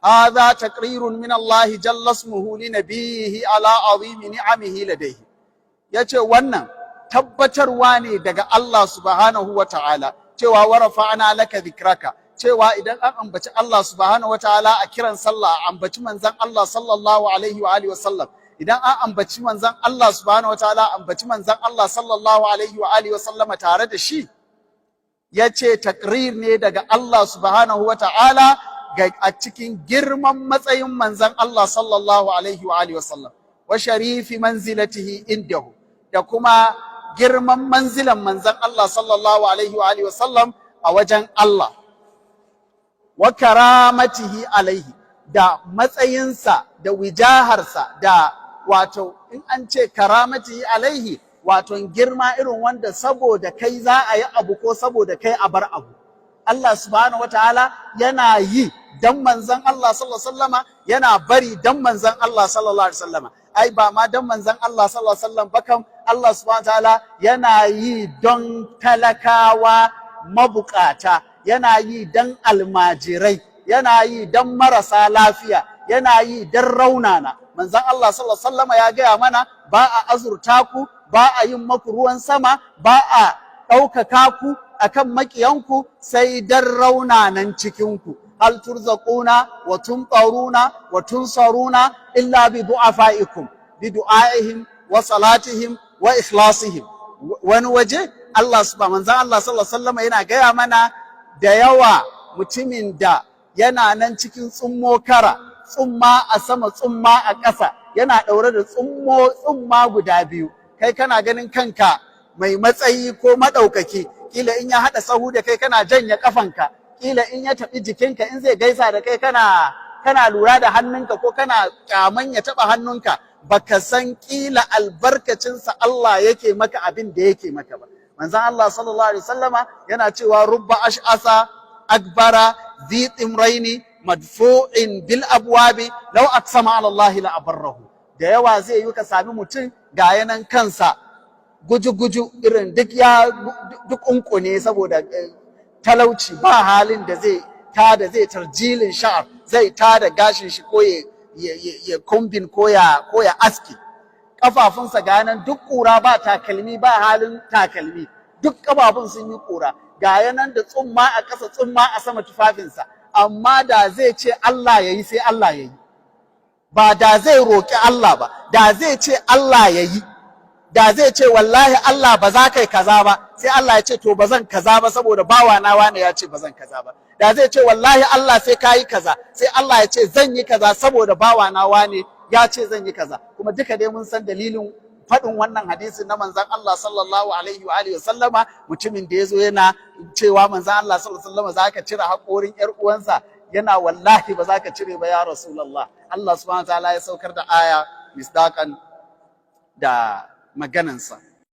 hadha taqrirun min Allah jalla ismuhu li nabiyhi ala azimi ni'amihi ladayhi. Yace wannan tabbatarwa ne daga Allah subhanahu wa ta'ala cewa wa rafa'na laka dhikraka, cewa idan an ambaci Allah subhanahu wa ta'ala a kiran sallah a ambaci manzon Allah sallallahu alaihi wa alihi wasallam, idan an ambaci manzon Allah subhanahu wa ta'ala ambaci manzon Allah sallallahu alaihi wa alihi wasallama tare da shi, yace takrir ne daga Allah subhanahu wa ta'ala a cikin girman matsayin manzon Allah sallallahu alaihi wa alihi wasallam wa sharifi manzilatihi indahu, da kuma girman manzilan manzon Allah sallallahu alaihi wa alihi wasallam a wajen Allah, wa karamatihi alaihi, da matsayinsa da wijaharsa, da wato in an ce karamatihi alaihi wato girma irin wanda saboda kai za a yi abu ko saboda kai a bar abu. Allah subhanahu wataala yana yi dan manzon Allah sallallahu alaihi wasallama, yana bari dan manzon Allah sallallahu alaihi wasallama. Ai ba ma dan manzon Allah sallallahu alaihi wasallam ba kam, Allah subhanahu wataala yana yi don talakawa mabukata, yana yi dan almajirai, yana yi dan marasa lafiya, yana yi dan raunana. Manzon Allah sallallahu alaihi wasallama ya gaya mana ba a azurta ku, ba a yin maku ruwan sama, ba a ɗaukaka ku akan makiyanku sai dan raunanan cikinku. Hal turzaquna wa tumtaruna wa tunsaruna illa bi du'afaikum bi du'aihim wa salatihim wa ikhlasihim. Wani waje Allah subhanahu manzon Allah sallallahu alaihi wasallam yana gaya mana da yawa mutumin da yana nan cikin tsummo kara, tsumma a sama tsumma a ƙasa, yana ɗaure da tsumma guda biyu. Kai kana ganin kanka mai matsayi ko maɗaukaki, kila in ya haɗa sahu da kai kana janye ƙafanka, kila in ya taɓi jikinka, in zai gaisa da kai kana lura da hannunka ko kana ƙyaman ya taɓa hannunka, baka san kila albarkacinsa Allah yake maka abin da yake maka ba. Manzon Allah sallallahu alaihi wasallama yana cewa rubba ash'asa akbara dhi timraini madfu'in bil abwabi law aqsama ala Allah la abarrahu. Da yawa zai yi ka sami mutum ga yanan kansa guju-guju irin duk unkune saboda talauci, ba halin da zai tarjilin sha'ar, zai tada gashin shi ko ya kumbin ko ya aski. Kafafunsa ga yanan duk ƙura, ba takalmi, ba halin takalmi, duk kafafun sun yi ƙura, ga yanan da tsumma a ƙasa tsumma a sama tufafinsa, amma da zai ce Allah ya yi sai Allah ya yi, ba da zai roƙi Allah ba, da zai ce Allah ya yi, da zai ce wallahi Allah ba za ka yi kaza ba, sai Allah ya ce to ba zan kaza ba saboda bawa na wane ya ce ba zan kaza ba. Da zai ce wallahi Allah sai ka yi kaza, sai Allah ya ce zan yi kaza saboda bawa na wane ya ce zan yi kaza. Kuma duka dai mun san dalilin faɗin wannan hadisin na manzon Allah sallallahu alaihi wa alihi wasallama, mutumin da ya zo yana cewa manzon Allah sallallahu alaihi wasallama za ka cire haƙorin ƴar uwansa, yana wallahi ba za ka cire ba ya Rasulullah. Allah subhanahu wa ta'ala ya saukar da aya misdaƙan da maganansa.